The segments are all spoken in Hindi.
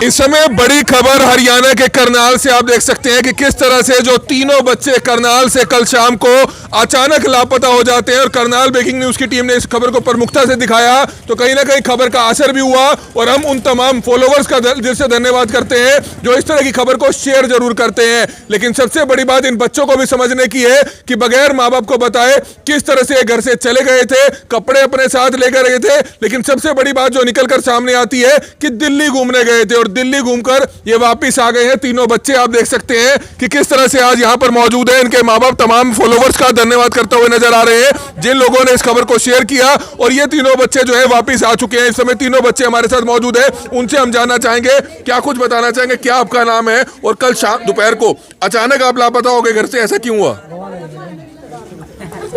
इस समय बड़ी खबर हरियाणा के करनाल से आप देख सकते हैं कि किस तरह से जो तीनों बच्चे करनाल से कल शाम को अचानक लापता हो जाते हैं और करनाल ब्रेकिंग न्यूज की टीम ने इस खबर को प्रमुखता से दिखाया तो कहीं ना कहीं खबर का असर भी हुआ और हम उन तमाम फॉलोवर्स का दिल से धन्यवाद करते हैं जो इस तरह की खबर को शेयर जरूर करते हैं। लेकिन सबसे बड़ी बात इन बच्चों को भी समझने की है कि बगैर माँ बाप को बताए किस तरह से घर से चले गए थे, कपड़े अपने साथ लेकर गए थे। लेकिन सबसे बड़ी बात जो निकलकर सामने आती है कि दिल्ली घूमने गए थे और दिल्ली घूमकर ये वापिस आ गए हैं। तीनों बच्चे आप देख सकते हैं कि किस तरह से आज यहाँ पर मौजूद है। इनके माँ बाप तमाम फॉलोवर्स का धन्यवाद करते हुए नजर आ रहे हैं जिन लोगों ने इस खबर को शेयर किया और ये तीनों बच्चे जो है वापिस आ चुके हैं। इस समय तीनों बच्चे हमारे साथ मौजूद है, उनसे हम जानना चाहेंगे क्या कुछ बताना चाहेंगे। क्या आपका नाम है और कल शाम दोपहर को अचानक आप लापता हो गए घर से, ऐसा क्यों हुआ?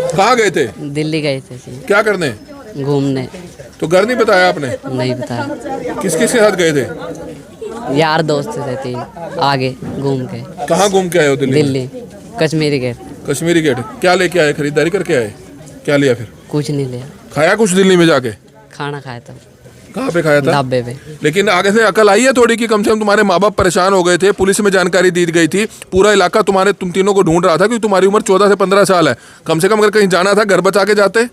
कहाँ गए थे? दिल्ली गए थे। क्या करने? घूमने। तो घर नहीं बताया आपने? नहीं बताया। किस किस के साथ गए थे? यार दोस्त थे तीन, आगे घूम के। कहाँ घूम के आए हो? दिल्ली कश्मीरी गेट। कश्मीरी गेट क्या लेके आए? खरीदारी करके आए? क्या लिया फिर? कुछ नहीं लिया। खाया कुछ दिल्ली में जाके? खाना खाया था। कहाँ पे खाया था? ढाबे पे। लेकिन आगे से अकल आई है थोड़ी कि कम से कम तुम्हारे माँ बाप परेशान हो गए थे, पुलिस में जानकारी दी गई थी, पूरा इलाका तुम तीनों को ढूंढ रहा था क्योंकि तुम्हारी उम्र 14 से 15 साल है। कम से कम अगर कहीं जाना था घर बचा के जाते।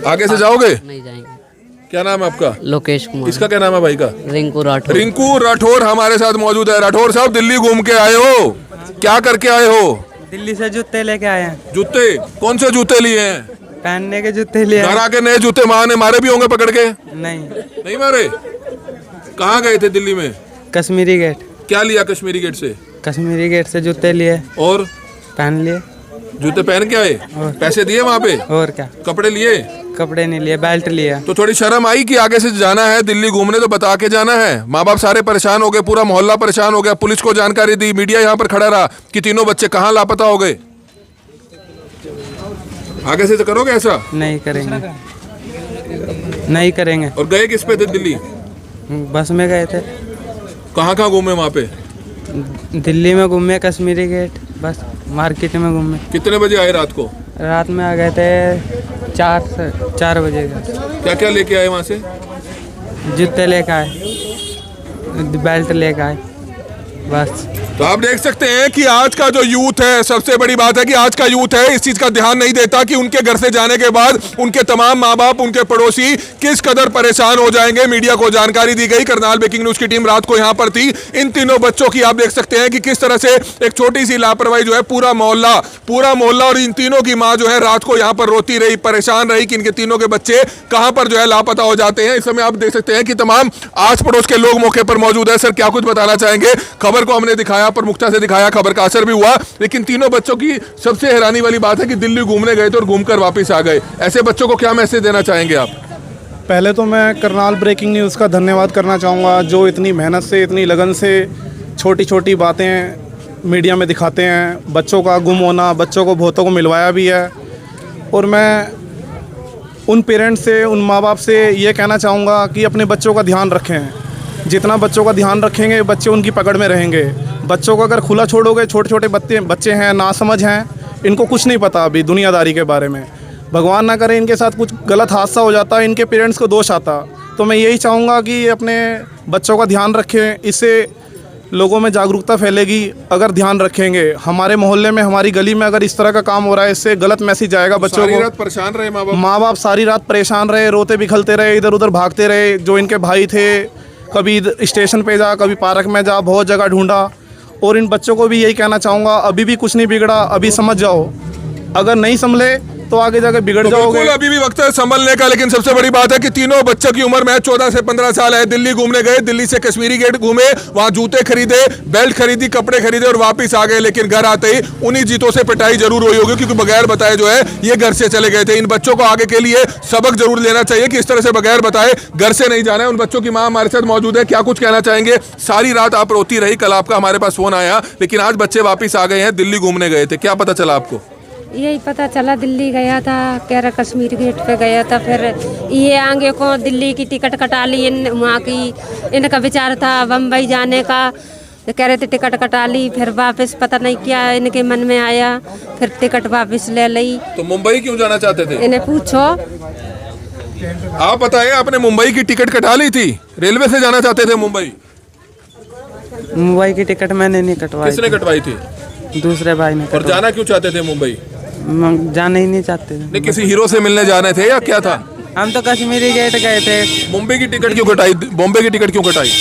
आगे से जाओगे? नहीं जाएंगे। क्या नाम है आपका? लोकेश कुमार। इसका क्या नाम है भाई का? रिंकू राठौर। रिंकू राठौर हमारे साथ मौजूद है। राठौर साहब दिल्ली घूम के आए हो, क्या करके आए हो? दिल्ली से जूते लेके आए हैं। जूते? कौन से जूते लिए हैं? पहनने के जूते लिए। घर आके नए जूते माँ ने मारे भी होंगे पकड़ के? नहीं। नहीं मारे? कहाँ गए थे दिल्ली में? कश्मीरी गेट। क्या लिया कश्मीरी गेट से? कश्मीरी गेट से जूते लिए और पहन लिए। जूते पहन के आए? पैसे दिए वहाँ पे? और क्या? कपड़े लिए? कपड़े नहीं लिए, बेल्ट लिया। तो थोड़ी शर्म आई कि आगे से जाना है दिल्ली घूमने तो बता के जाना है। माँ बाप सारे परेशान हो गए, पूरा मोहल्ला परेशान हो गया, पुलिस को जानकारी दी, मीडिया यहाँ पर खड़ा रहा कि तीनों बच्चे कहाँ लापता हो गए। आगे से तो करोगे ऐसा? नहीं करेंगे, नहीं करेंगे। और गए किस पे थे दिल्ली? बस में गए थे। कहाँ कहाँ घूमे वहाँ पे? दिल्ली में घूमे, कश्मीरी गेट, बस मार्केट में घूमे। कितने बजे आए रात को? रात में आ गए थे 4 बजे। क्या क्या लेके आए वहाँ से? जूते लेके आए, बेल्ट लेके आए, बस। तो आप देख सकते हैं कि आज का जो यूथ है, सबसे बड़ी बात है कि आज का यूथ है इस चीज का ध्यान नहीं देता कि उनके घर से जाने के बाद उनके तमाम माँ बाप, उनके पड़ोसी किस कदर परेशान हो जाएंगे। मीडिया को जानकारी दी गई, करनाल ब्रेकिंग न्यूज की टीम रात को यहाँ पर थी। इन तीनों बच्चों की आप देख सकते हैं कि किस तरह से एक छोटी सी लापरवाही जो है पूरा मोहल्ला और इन तीनों की माँ जो है रात को यहाँ पर रोती रही, परेशान रही कि इनके तीनों के बच्चे कहाँ पर जो है लापता हो जाते हैं। इस समय आप देख सकते हैं कि तमाम आस पड़ोस के लोग मौके पर मौजूद है। सर क्या कुछ बताना चाहेंगे? खबर को हमने दिखाया, प्रमुखता से दिखाया, खबर का असर भी हुआ, लेकिन तीनों बच्चों की सबसे हैरानी वाली बात है कि दिल्ली घूमने गए थे और घूमकर वापस आ गए। ऐसे बच्चों को क्या मैसेज देना चाहेंगे आप? पहले तो मैं करनाल ब्रेकिंग न्यूज़ का धन्यवाद करना चाहूँगा जो इतनी मेहनत से, इतनी लगन से छोटी छोटी बातें मीडिया में दिखाते हैं। बच्चों का गुम होना, बच्चों को बहुतों को मिलवाया भी है। और मैं उन पेरेंट्स से, उन माँ बाप से ये कहना चाहूँगा कि अपने बच्चों का ध्यान रखें। जितना बच्चों का ध्यान रखेंगे बच्चे उनकी पकड़ में रहेंगे। बच्चों को अगर खुला छोड़ोगे, छोटे छोटे बच्चे हैं, नासमझ हैं, इनको कुछ नहीं पता अभी दुनियादारी के बारे में। भगवान ना करे इनके साथ कुछ गलत हादसा हो जाता, इनके पेरेंट्स को दोष आता। तो मैं यही चाहूँगा कि अपने बच्चों का ध्यान रखें, इससे लोगों में जागरूकता फैलेगी। अगर ध्यान रखेंगे, हमारे मोहल्ले में, हमारी गली में अगर इस तरह का काम हो रहा है, इससे गलत मैसेज जाएगा बच्चों को। सारी रात परेशान रहे माँ बाप सारी रात परेशान रहे, रोते बिखलते रहे, इधर उधर भागते रहे। जो इनके भाई थे, कभी स्टेशन पे जा, कभी पार्क में जा, बहुत जगह ढूंढा। और इन बच्चों को भी यही कहना चाहूँगा, अभी भी कुछ नहीं बिगड़ा, अभी समझ जाओ। अगर नहीं संभले तो आगे जाकर बिगड़ जाओगे। अभी भी वक्त है संभलने का। लेकिन सबसे बड़ी बात है कि तीनों बच्चों की उम्र में 14 से 15 साल है। दिल्ली घूमने गए, दिल्ली से कश्मीरी गेट घूमे, वहां जूते खरीदे, बेल्ट खरीदी, कपड़े खरीदे और वापस आ गए। लेकिन घर आते ही उन्हीं जीतों से पिटाई जरूर हुई होगी क्योंकि बगैर बताए जो है ये घर से चले गए थे। इन बच्चों को आगे के लिए सबक जरूर लेना चाहिए कि इस तरह से बगैर बताए घर से नहीं जाना है। उन बच्चों की माँ हमारे साथ मौजूद है, क्या कुछ कहना चाहेंगे? सारी रात आप रोती रही, कल आपका हमारे पास फोन आया, लेकिन आज बच्चे वापिस आ गए हैं। दिल्ली घूमने गए थे, क्या पता चला आपको? यही पता चला दिल्ली गया था, कह रहा कश्मीर गेट पे गया था। फिर ये आगे को दिल्ली की टिकट कटा ली, वहाँ की इनका विचार था बम्बई जाने का, कह रहे थे टिकट कटा ली। फिर वापस पता नहीं क्या इनके मन में आया, फिर टिकट वापस ले ली। तो मुंबई क्यों जाना चाहते थे? इन्हें पूछो। आप बताएं, आपने मुंबई की टिकट कटा ली थी, रेलवे से जाना चाहते थे मुंबई, मुंबई की टिकट मैंने नहीं कटवाई किसने कटवाई थी? थी। दूसरे भाई ने और कटवाई। जाना क्यों चाहते थे मुंबई? जाना ही नहीं चाहते थे। नहीं, किसी हीरो से मिलने जाने थे या क्या था? हम तो कश्मीरी गेट गए थे। मुंबई की टिकट क्यों कटाई? बॉम्बे की टिकट क्यों कटाई?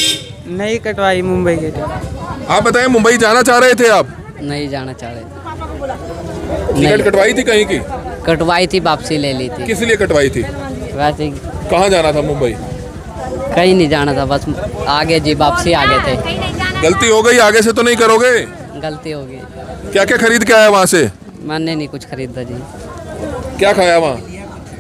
नहीं कटवाई मुंबई की टिकट। आप बताएं, मुंबई जाना चाह रहे थे आप, नहीं जाना चाह रहे टिकट कटवाई थी कहीं की? कटवाई थी, वापसी ले ली थी। किस लिए कटवाई थी? वैसे ही कहाँ जाना था मुंबई? कहीं नहीं जाना था, बस आगे जी वापसी आ गए थे। गलती हो गई, आगे से तो नहीं करोगे? गलती हो गई। क्या क्या खरीद के आया वहाँ से? मैंने नहीं कुछ खरीदा जी, क्या खाया वहाँ?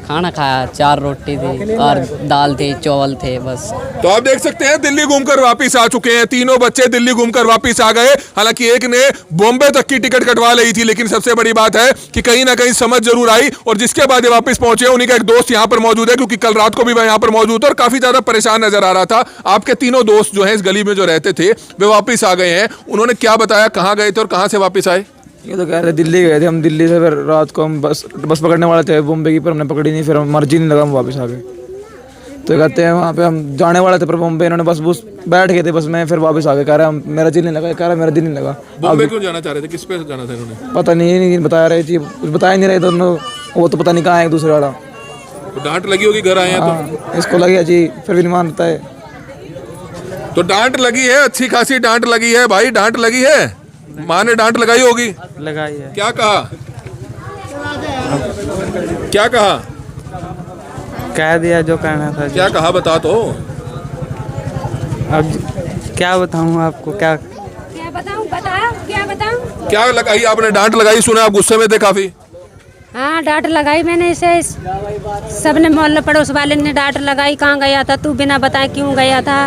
खाना खाया, 4 रोटी थी और दाल थी, चावल थे बस। तो आप देख सकते हैं, दिल्ली घूमकर वापस आ चुके हैं तीनों बच्चे, दिल्ली घूमकर वापस आ गए। हालांकि एक ने बॉम्बे तक की टिकट कटवा ली थी, लेकिन सबसे बड़ी बात है कि कहीं ना कहीं समझ जरूर आई, और जिसके बाद ये वापस पहुंचे, उन्हीं का एक दोस्त यहाँ पर मौजूद है, क्योंकि कल रात को भी वह यहाँ पर मौजूद था और काफी ज्यादा परेशान नजर आ रहा था। आपके तीनों दोस्त जो है इस गली में जो रहते थे, वे वापिस आ गए हैं। उन्होंने क्या बताया, कहाँ गए थे और कहाँ से वापिस आए? ये तो कह रहे दिल्ली गए थे हम। दिल्ली से फिर रात को हम बस पकड़ने वाले थे बॉम्बे की, पर हमने पकड़ी नहीं, फिर मर्जी नहीं लगा, हम वापस आ गए। तो कहते हैं वहाँ पे हम जाने वाले थे पर बॉम्बे, इन्होंने बस बैठ गए थे बस में, फिर वापस आ गए। कह रहा मेरा दिल नहीं लगा, कह रहा मेरा दिल नहीं लगा। बॉम्बे क्यों जाना चाह रहे थे, किस पे जाना था इन्होंने? पता नहीं बता रहे थे, कुछ बता ही नहीं रहे दोनों। वो तो पता नहीं कहाँ है एक दूसरे वाला। तो डांट लगी होगी, घर आए हैं तो? हाँ, इसको लगी जी, फिर भी नहीं मानता है। तो डांट लगी है, अच्छी खासी डांट लगी है भाई, डांट लगी है, माँ ने डांट लगाई होगी। लगाई है। क्या कहा? क्या कहा? कह दिया जो कहना था। क्या कहा, बता तो। अब क्या बताऊँ आपको, क्या बताऊँ, बताओ क्या बताऊँ? क्या लगाई आपने, डांट लगाई? सुना आप गुस्से में थे काफी। हाँ, डांट लगाई मैंने इसे, सबने मोहल्ले पड़ोस वाले ने डांट लगाई। कहाँ गया था तू, बिना बताए क्यों गया था?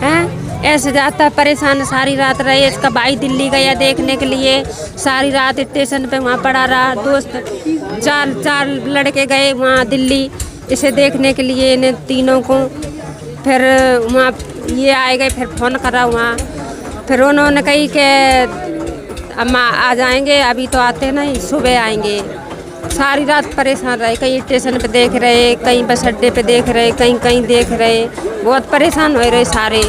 हैं, ऐसे जाता परेशान सारी रात रहे। इसका भाई दिल्ली गया देखने के लिए, सारी रात स्टेशन पे वहाँ पड़ा रहा। दोस्त चार लड़के गए वहाँ दिल्ली इसे देखने के लिए, इन्हें तीनों को। फिर वहाँ ये आए गए, फिर फ़ोन करा वहाँ, फिर उन्होंने कही कि अम्मा आ जाएंगे, अभी तो आते नहीं, सुबह आएंगे। सारी रात परेशान रहे, कहीं स्टेशन पे देख रहे, कहीं बस अड्डे पे देख रहे, कहीं कहीं देख रहे। बहुत परेशान हो रहे सारे,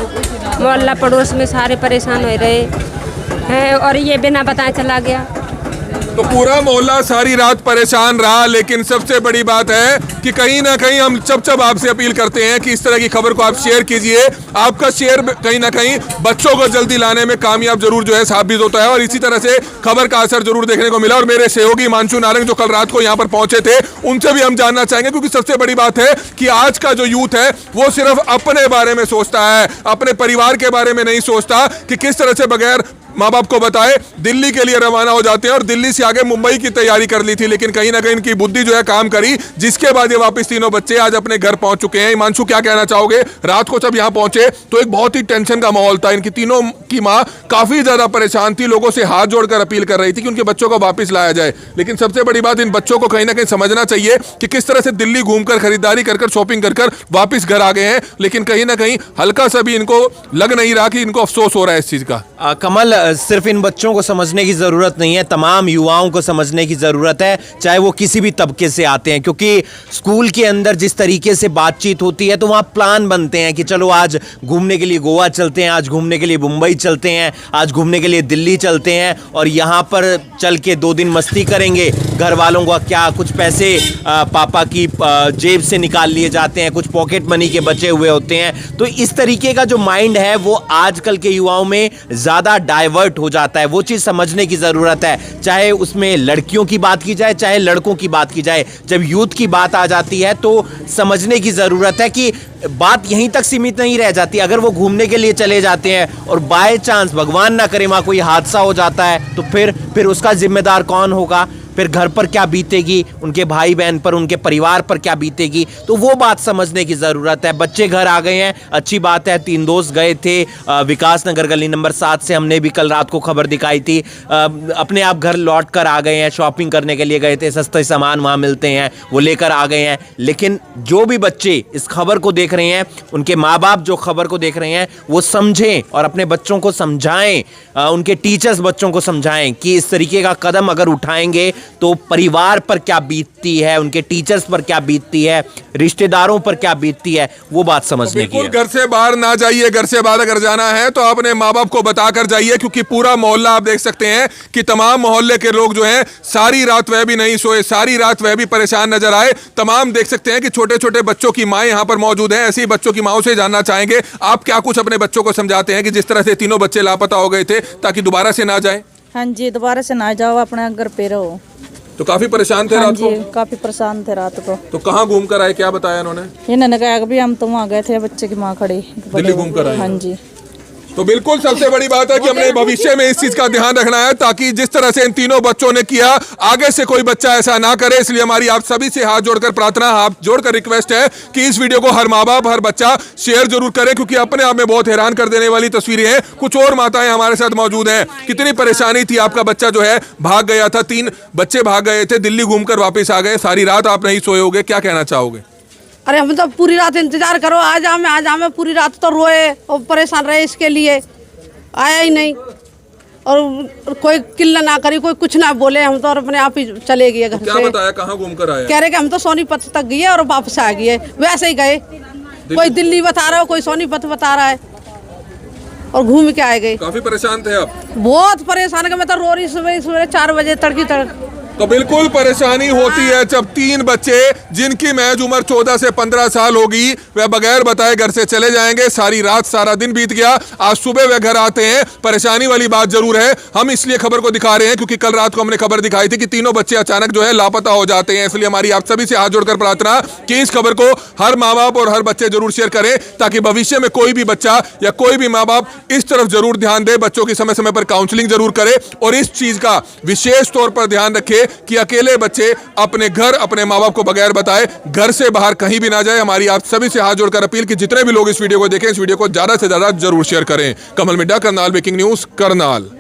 मोहल्ला पड़ोस में सारे परेशान हो रहे हैं, और ये बिना बताए चला गया। तो पूरा मोहल्ला सारी रात परेशान रहा। लेकिन सबसे बड़ी बात है कि कहीं ना कहीं हम चप आपसे अपील करते हैं कि इस तरह की खबर को आप शेयर कीजिए। आपका शेयर कहीं ना कहीं बच्चों को जल्दी लाने में कामयाब जरूर जो है साबित होता है, और इसी तरह से खबर का असर जरूर देखने को मिला। और मेरे सहयोगी हिमांशु नारंग जो कल रात को यहाँ पर पहुंचे थे, उनसे भी हम जानना चाहेंगे, क्योंकि सबसे बड़ी बात है कि आज का जो यूथ है वो सिर्फ अपने बारे में सोचता है, अपने परिवार के बारे में नहीं सोचता कि किस तरह से बगैर माँ बाप को बताए दिल्ली के लिए रवाना हो जाते हैं। और दिल्ली से आगे मुंबई की तैयारी कर ली थी, लेकिन कहीं ना कहीं इनकी बुद्धि जो है काम करी, जिसके बाद ये वापस तीनों बच्चे आज अपने घर पहुंच चुके हैं। हिमांशु, क्या कहना चाहोगे? रात को जब यहाँ पहुंचे तो एक बहुत ही टेंशन का माहौल था। इनकी तीनों की माँ काफी ज्यादा परेशान थी, लोगों से हाथ जोड़कर अपील कर रही थी कि उनके बच्चों को वापस लाया जाए। लेकिन सबसे बड़ी बात, इन बच्चों को कहीं ना कहीं समझना चाहिए कि किस तरह से दिल्ली घूमकर, खरीदारी कर शॉपिंग कर वापस घर आ गए हैं, लेकिन कहीं ना कहीं हल्का सा भी इनको लग नहीं रहा कि इनको अफसोस हो रहा है इस चीज का। कमल, सिर्फ इन बच्चों को समझने की ज़रूरत नहीं है, तमाम युवाओं को समझने की ज़रूरत है, चाहे वो किसी भी तबके से आते हैं। क्योंकि स्कूल के अंदर जिस तरीके से बातचीत होती है तो वहाँ प्लान बनते हैं कि चलो आज घूमने के लिए गोवा चलते हैं, आज घूमने के लिए मुंबई चलते हैं, आज घूमने के लिए दिल्ली चलते हैं, और यहाँ पर चल के 2 दिन मस्ती करेंगे। घर वालों का क्या, कुछ पैसे पापा की जेब से निकाल लिए जाते हैं, कुछ पॉकेट मनी के बचे हुए होते हैं। तो इस तरीके का जो माइंड है वो आजकल के युवाओं में ज़्यादा डाइवर्ट हो जाता है। वो चीज़ समझने की ज़रूरत है, चाहे उसमें लड़कियों की बात की जाए, चाहे लड़कों की बात की जाए। जब यूथ की बात आ जाती है तो समझने की ज़रूरत है कि बात यहीं तक सीमित नहीं रह जाती। अगर वो घूमने के लिए चले जाते हैं और बाय चांस, भगवान ना करे, वहाँ कोई हादसा हो जाता है, तो फिर उसका जिम्मेदार कौन होगा? फिर घर पर क्या बीतेगी, उनके भाई बहन पर, उनके परिवार पर क्या बीतेगी? तो वो बात समझने की ज़रूरत है। बच्चे घर आ गए हैं, अच्छी बात है। 3 दोस्त गए थे विकास नगर गली नंबर 7 से, हमने भी कल रात को खबर दिखाई थी। अपने आप घर लौट कर आ गए हैं, शॉपिंग करने के लिए गए थे, सस्ते सामान वहाँ मिलते हैं, वो लेकर आ गए हैं। लेकिन जो भी बच्चे इस खबर को देख रहे हैं, उनके माँ बाप जो खबर को देख रहे हैं, वो समझें और अपने बच्चों को समझाएं, उनके टीचर्स बच्चों को समझाएं कि इस तरीके का कदम अगर उठाएंगे तो परिवार पर क्या बीतती है, उनके टीचर्स पर क्या बीतती है, रिश्तेदारों पर क्या बीतती है, वो बात समझने की बिल्कुल है। घर से बाहर ना जाइए। घर से बाहर अगर जाना है तो अपने माँ बाप को बताकर जाइए, क्योंकि पूरा मोहल्ला आप देख सकते हैं कि तमाम मोहल्ले के लोग जो हैं सारी रात वह भी नहीं सोए, सारी रात वह भी परेशान नजर आए। तमाम देख सकते हैं कि छोटे छोटे बच्चों की माएँ यहाँ पर मौजूद हैं। ऐसी बच्चों की माओं से जानना चाहेंगे आप क्या कुछ अपने बच्चों को समझाते हैं कि जिस तरह से तीनों बच्चे लापता हो गए थे, ताकि दोबारा से ना जाए। हाँ जी, दोबारा से ना जाओ, अपने घर पे रहो। तो काफी परेशान थे हाँ रात जी, को। काफी परेशान थे रात को। तो कहाँ घूम कर आए, क्या बताया इन्होंने? इन्होंने कहा कि भी हम तो वहाँ गए थे, बच्चे की माँ खड़ी दिल्ली घूम कर आए। हाँ जी। तो बिल्कुल सबसे बड़ी बात है कि हमने भविष्य में इस चीज का ध्यान रखना है, ताकि जिस तरह से इन तीनों बच्चों ने किया आगे से कोई बच्चा ऐसा ना करे। इसलिए हमारी आप सभी से हाथ जोड़कर प्रार्थना, हाथ जोड़कर रिक्वेस्ट है कि इस वीडियो को हर माँ बाप, हर बच्चा शेयर जरूर करे, क्योंकि अपने आप में बहुत हैरान कर देने वाली तस्वीरें हैं। कुछ और माताएं हमारे साथ मौजूद हैं। कितनी परेशानी थी, आपका बच्चा जो है भाग गया था, 3 बच्चे भाग गए थे, दिल्ली घूमकर वापस आ गए, सारी रात आप नहीं सोए होगे, क्या कहना चाहोगे? अरे हम तो पूरी रात इंतजार करो, आज हमें पूरी रात तो रोए और परेशान रहे, इसके लिए आया ही नहीं। और कोई किल्ला ना करी, कोई कुछ ना बोले, हम तो और अपने आप ही चले गए घर क्या से। बताया, कहाँ घूम कर आया? कह रहे कि हम तो सोनीपत तक गए और वापस आ गए, वैसे ही गए। कोई दिल्ली बता रहा हो, कोई सोनीपत बता रहा है, और घूम के आए गए। काफी परेशान थे आप? बहुत परेशान है, मैं तो रो रही सुबह 4 बजे तड़की तड़क। तो बिल्कुल परेशानी होती है जब 3 बच्चे जिनकी महज उम्र 14 से 15 साल होगी, वह बगैर बताए घर से चले जाएंगे। सारी रात सारा दिन बीत गया, आज सुबह वह घर आते हैं। परेशानी वाली बात जरूर है। हम इसलिए खबर को दिखा रहे हैं क्योंकि कल रात को हमने खबर दिखाई थी कि तीनों बच्चे अचानक जो है लापता हो जाते हैं। इसलिए हमारी आप सभी से हाथ जोड़कर प्रार्थना कि इस खबर को हर माँ बाप और हर बच्चे जरूर शेयर करें, ताकि भविष्य में कोई भी बच्चा या कोई भी माँ बाप इस तरफ जरूर ध्यान दे, बच्चों की समय समय पर काउंसलिंग जरूर करे, और इस चीज का विशेष तौर पर ध्यान रखे कि अकेले बच्चे अपने घर, अपने माँ बाप को बगैर बताए घर से बाहर कहीं भी ना जाए। हमारी आप सभी से हाथ जोड़कर अपील कि जितने भी लोग इस वीडियो को देखें, इस वीडियो को ज्यादा से ज्यादा जरूर शेयर करें। कमल मिड्डा, करनाल ब्रेकिंग न्यूज, करनाल।